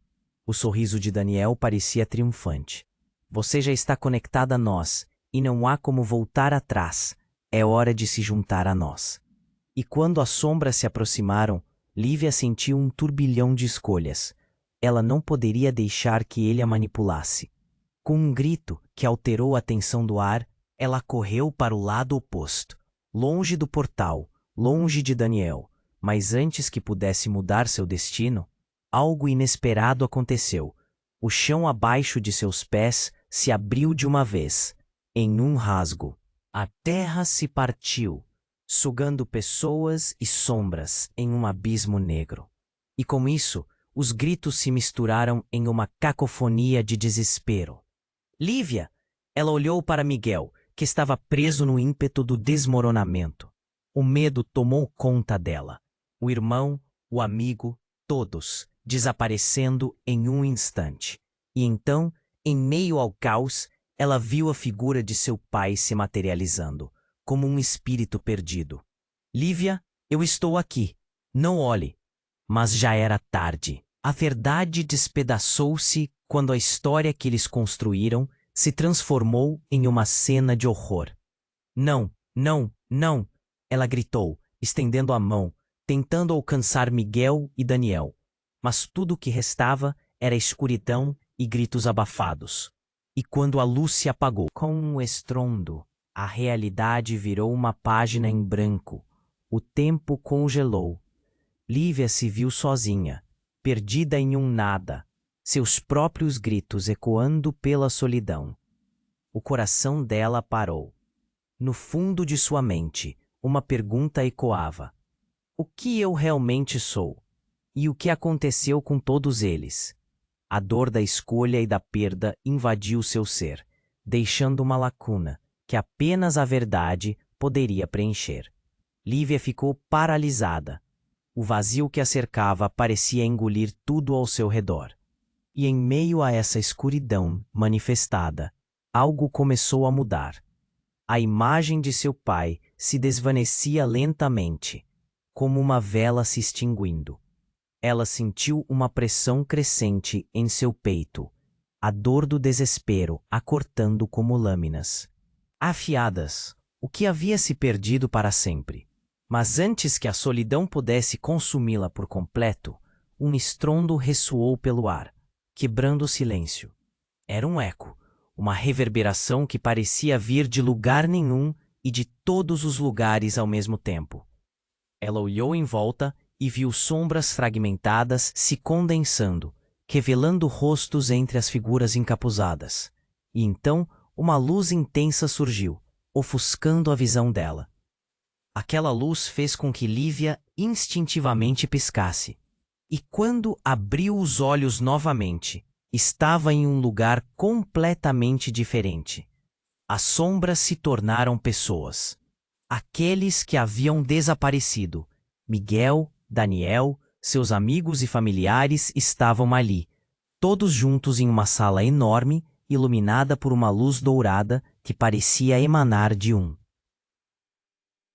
Speaker 1: O sorriso de Daniel parecia triunfante. Você já está conectada a nós, e não há como voltar atrás. É hora de se juntar a nós. E quando as sombras se aproximaram, Lívia sentiu um turbilhão de escolhas. Ela não poderia deixar que ele a manipulasse. Com um grito que alterou a tensão do ar, ela correu para o lado oposto, longe do portal, longe de Daniel. Mas antes que pudesse mudar seu destino, algo inesperado aconteceu. O chão abaixo de seus pés se abriu de uma vez. Em um rasgo, a terra se partiu, sugando pessoas e sombras em um abismo negro. E com isso, os gritos se misturaram em uma cacofonia de desespero. Lívia! Ela olhou para Miguel, que estava preso no ímpeto do desmoronamento. O medo tomou conta dela. O irmão, o amigo, todos, desaparecendo em um instante. E então, em meio ao caos, ela viu a figura de seu pai se materializando, como um espírito perdido. Lívia, eu estou aqui. Não olhe. Mas já era tarde. A verdade despedaçou-se quando a história que eles construíram se transformou em uma cena de horror. Não, não, não! Ela gritou, estendendo a mão, tentando alcançar Miguel e Daniel. Mas tudo o que restava era escuridão e gritos abafados. E quando a luz se apagou, com um estrondo, a realidade virou uma página em branco. O tempo congelou. Lívia se viu sozinha, perdida em um nada, seus próprios gritos ecoando pela solidão. O coração dela parou. No fundo de sua mente, uma pergunta ecoava: o que eu realmente sou? E o que aconteceu com todos eles? A dor da escolha e da perda invadiu seu ser, deixando uma lacuna que apenas a verdade poderia preencher. Lívia ficou paralisada. O vazio que a cercava parecia engolir tudo ao seu redor. E em meio a essa escuridão manifestada, algo começou a mudar. A imagem de seu pai se desvanecia lentamente, como uma vela se extinguindo. Ela sentiu uma pressão crescente em seu peito, a dor do desespero a cortando como lâminas afiadas, o que havia se perdido para sempre. Mas antes que a solidão pudesse consumi-la por completo, um estrondo ressoou pelo ar, quebrando o silêncio. Era um eco, uma reverberação que parecia vir de lugar nenhum e de todos os lugares ao mesmo tempo. Ela olhou em volta e viu sombras fragmentadas se condensando, revelando rostos entre as figuras encapuzadas. E então, uma luz intensa surgiu, ofuscando a visão dela. Aquela luz fez com que Lívia instintivamente piscasse. E quando abriu os olhos novamente, estava em um lugar completamente diferente. As sombras se tornaram pessoas. Aqueles que haviam desaparecido, Miguel, Daniel, seus amigos e familiares estavam ali, todos juntos em uma sala enorme, iluminada por uma luz dourada que parecia emanar de um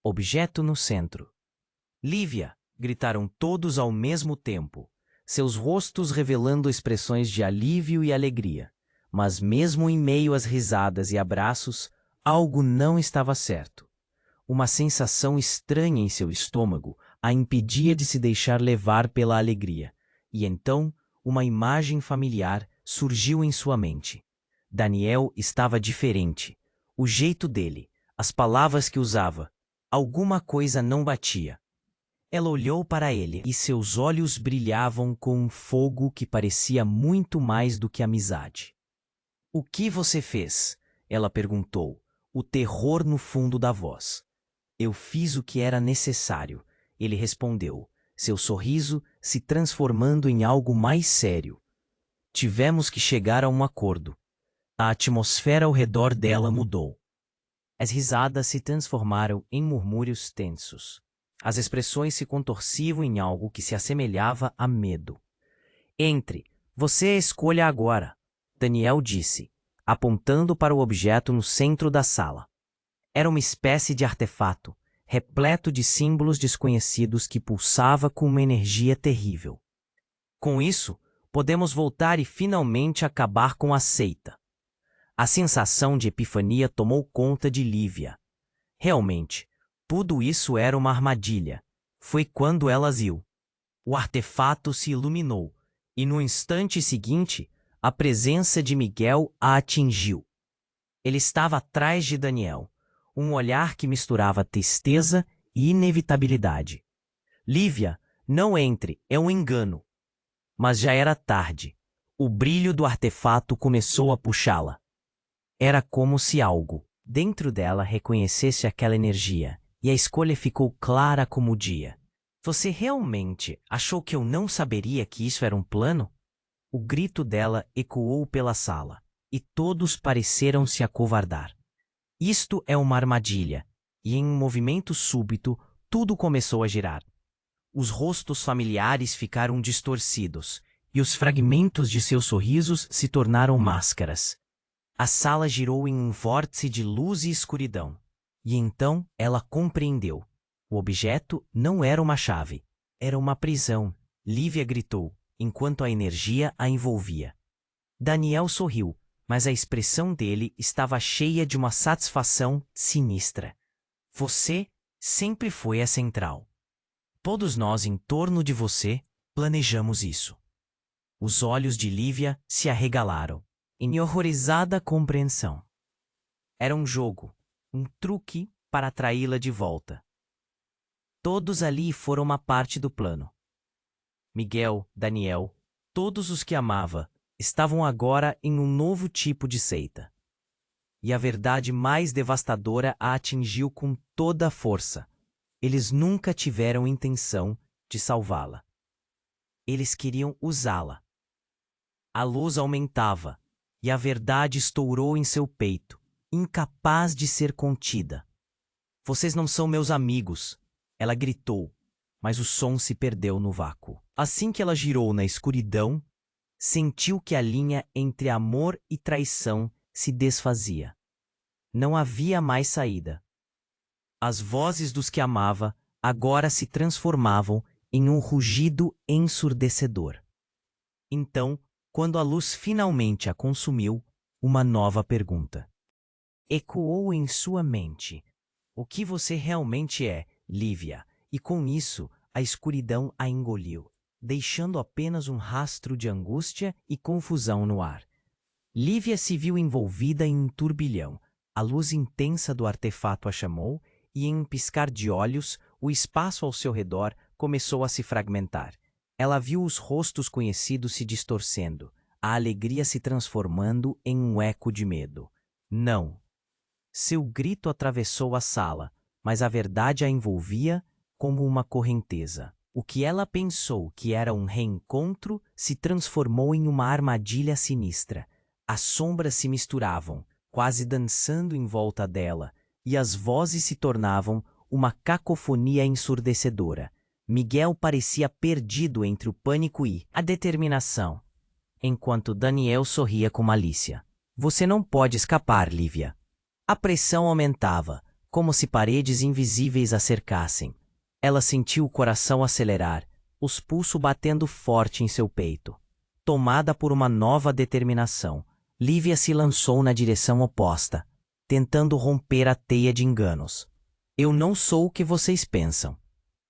Speaker 1: objeto no centro. Lívia! Gritaram todos ao mesmo tempo, seus rostos revelando expressões de alívio e alegria. Mas mesmo em meio às risadas e abraços, algo não estava certo. Uma sensação estranha em seu estômago a impedia de se deixar levar pela alegria. E então, uma imagem familiar surgiu em sua mente. Daniel estava diferente. O jeito dele, as palavras que usava, alguma coisa não batia. Ela olhou para ele e seus olhos brilhavam com um fogo que parecia muito mais do que amizade. "O que você fez?" ela perguntou, o terror no fundo da voz. "Eu fiz o que era necessário", ele respondeu, seu sorriso se transformando em algo mais sério. "Tivemos que chegar a um acordo." A atmosfera ao redor dela mudou. As risadas se transformaram em murmúrios tensos. As expressões se contorciam em algo que se assemelhava a medo. "Entre, você escolha agora", Daniel disse, apontando para o objeto no centro da sala. Era uma espécie de artefato, repleto de símbolos desconhecidos que pulsava com uma energia terrível. "Com isso, podemos voltar e finalmente acabar com a seita." A sensação de epifania tomou conta de Lívia. Realmente, tudo isso era uma armadilha. Foi quando ela viu. O artefato se iluminou, e no instante seguinte, a presença de Miguel a atingiu. Ele estava atrás de Daniel, um olhar que misturava tristeza e inevitabilidade. "Lívia, não entre, é um engano." Mas já era tarde. O brilho do artefato começou a puxá-la. Era como se algo dentro dela reconhecesse aquela energia, e a escolha ficou clara como o dia. "Você realmente achou que eu não saberia que isso era um plano?" O grito dela ecoou pela sala, e todos pareceram se acovardar. Isto é uma armadilha, e em um movimento súbito, tudo começou a girar. Os rostos familiares ficaram distorcidos, e os fragmentos de seus sorrisos se tornaram máscaras. A sala girou em um vórtice de luz e escuridão. E então ela compreendeu. O objeto não era uma chave. Era uma prisão. Lívia gritou, enquanto a energia a envolvia. Daniel sorriu, mas a expressão dele estava cheia de uma satisfação sinistra. "Você sempre foi a central. Todos nós em torno de você planejamos isso." Os olhos de Lívia se arregalaram. em horrorizada compreensão. Era um jogo, um truque para atraí-la de volta. Todos ali foram uma parte do plano. Miguel, Daniel, todos os que amava, estavam agora em um novo tipo de seita. E a verdade mais devastadora a atingiu com toda a força. Eles nunca tiveram intenção de salvá-la. Eles queriam usá-la. A luz aumentava, e a verdade estourou em seu peito, incapaz de ser contida. Vocês não são meus amigos, ela gritou, mas o som se perdeu no vácuo. Assim que ela girou na escuridão, sentiu que a linha entre amor e traição se desfazia. Não havia mais saída. As vozes dos que amava agora se transformavam em um rugido ensurdecedor. Então, quando a luz finalmente a consumiu, uma nova pergunta ecoou em sua mente. O que você realmente é, Lívia? E com isso, a escuridão a engoliu, deixando apenas um rastro de angústia e confusão no ar. Lívia se viu envolvida em um turbilhão. A luz intensa do artefato a chamou e, em um piscar de olhos, o espaço ao seu redor começou a se fragmentar. Ela viu os rostos conhecidos se distorcendo, a alegria se transformando em um eco de medo. Não! Seu grito atravessou a sala, mas a verdade a envolvia como uma correnteza. O que ela pensou que era um reencontro se transformou em uma armadilha sinistra. As sombras se misturavam, quase dançando em volta dela, e as vozes se tornavam uma cacofonia ensurdecedora. Miguel parecia perdido entre o pânico e a determinação, enquanto Daniel sorria com malícia. Você não pode escapar, Lívia. A pressão aumentava, como se paredes invisíveis a cercassem. Ela sentiu o coração acelerar, os pulsos batendo forte em seu peito. Tomada por uma nova determinação, Lívia se lançou na direção oposta, tentando romper a teia de enganos. Eu não sou o que vocês pensam.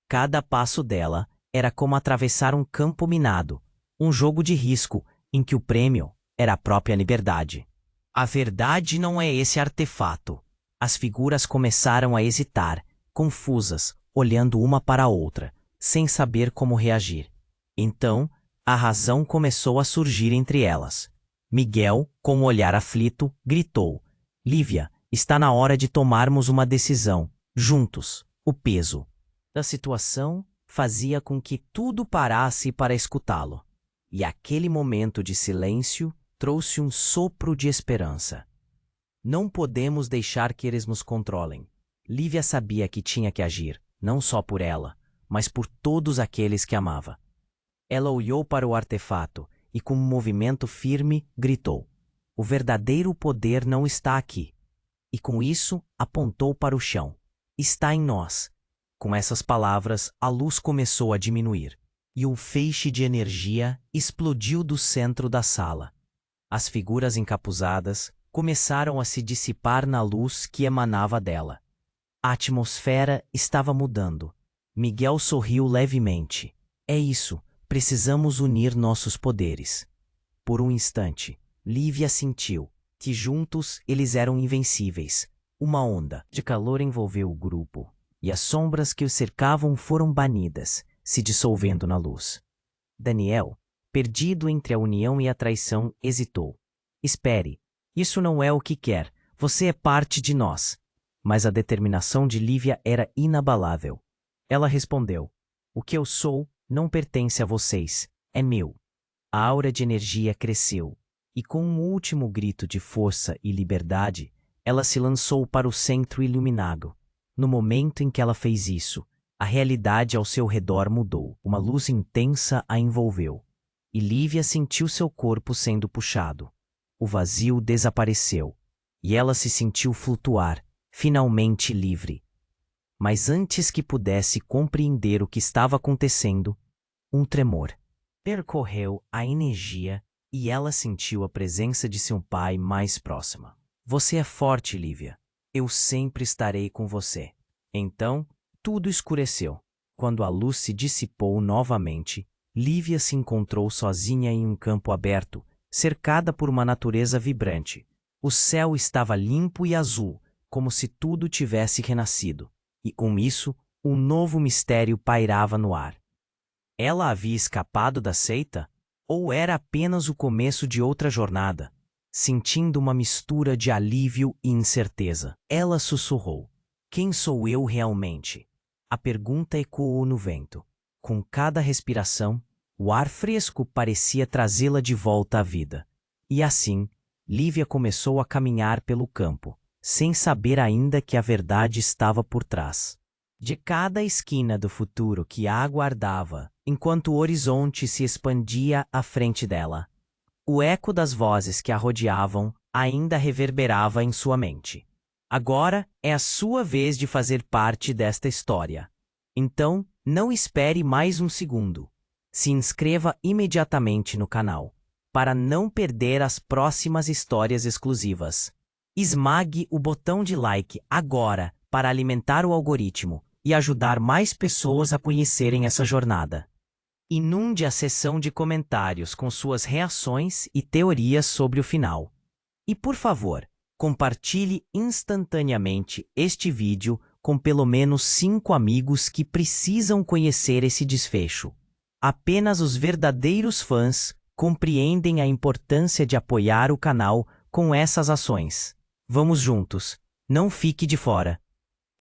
Speaker 1: Cada passo dela era como atravessar um campo minado, um jogo de risco em que o prêmio era a própria liberdade. A verdade não é esse artefato. As figuras começaram a hesitar, confusas, olhando uma para a outra, sem saber como reagir. Então, a razão começou a surgir entre elas. Miguel, com um olhar aflito, gritou: Lívia, está na hora de tomarmos uma decisão, juntos. O peso da situação fazia com que tudo parasse para escutá-lo. E aquele momento de silêncio trouxe um sopro de esperança. Não podemos deixar que eles nos controlem. Lívia sabia que tinha que agir, não só por ela, mas por todos aqueles que amava. Ela olhou para o artefato e, com um movimento firme, gritou: O verdadeiro poder não está aqui. E com isso, apontou para o chão. Está em nós. Com essas palavras, a luz começou a diminuir, e um feixe de energia explodiu do centro da sala. As figuras encapuzadas começaram a se dissipar na luz que emanava dela. A atmosfera estava mudando. Miguel sorriu levemente. É isso, precisamos unir nossos poderes. Por um instante, Lívia sentiu que juntos eles eram invencíveis. Uma onda de calor envolveu o grupo, e as sombras que o cercavam foram banidas, se dissolvendo na luz. Daniel, perdido entre a união e a traição, hesitou. Espere, isso não é o que quer, você é parte de nós. Mas a determinação de Lívia era inabalável. Ela respondeu: O que eu sou não pertence a vocês, é meu. A aura de energia cresceu, e com um último grito de força e liberdade, ela se lançou para o centro iluminado. No momento em que ela fez isso, a realidade ao seu redor mudou. Uma luz intensa a envolveu, e Lívia sentiu seu corpo sendo puxado. O vazio desapareceu, e ela se sentiu flutuar, finalmente livre. Mas antes que pudesse compreender o que estava acontecendo, um tremor percorreu a energia e ela sentiu a presença de seu pai mais próxima. Você é forte, Lívia. Eu sempre estarei com você. Então, tudo escureceu. Quando a luz se dissipou novamente, Lívia se encontrou sozinha em um campo aberto, cercada por uma natureza vibrante. O céu estava limpo e azul, como se tudo tivesse renascido. E com isso, um novo mistério pairava no ar. Ela havia escapado da seita? Ou era apenas o começo de outra jornada? Sentindo uma mistura de alívio e incerteza, ela sussurrou: "Quem sou eu realmente?" A pergunta ecoou no vento. Com cada respiração, o ar fresco parecia trazê-la de volta à vida. E assim, Lívia começou a caminhar pelo campo, sem saber ainda que a verdade estava por trás de cada esquina do futuro que a aguardava, enquanto o horizonte se expandia à frente dela. O eco das vozes que a rodeavam ainda reverberava em sua mente. Agora é a sua vez de fazer parte desta história. Então, não espere mais um segundo. Se inscreva imediatamente no canal, para não perder as próximas histórias exclusivas. Esmague o botão de like agora para alimentar o algoritmo e ajudar mais pessoas a conhecerem essa jornada. Inunde a seção de comentários com suas reações e teorias sobre o final. E por favor, compartilhe instantaneamente este vídeo com pelo menos 5 amigos que precisam conhecer esse desfecho. Apenas os verdadeiros fãs compreendem a importância de apoiar o canal com essas ações. Vamos juntos, não fique de fora.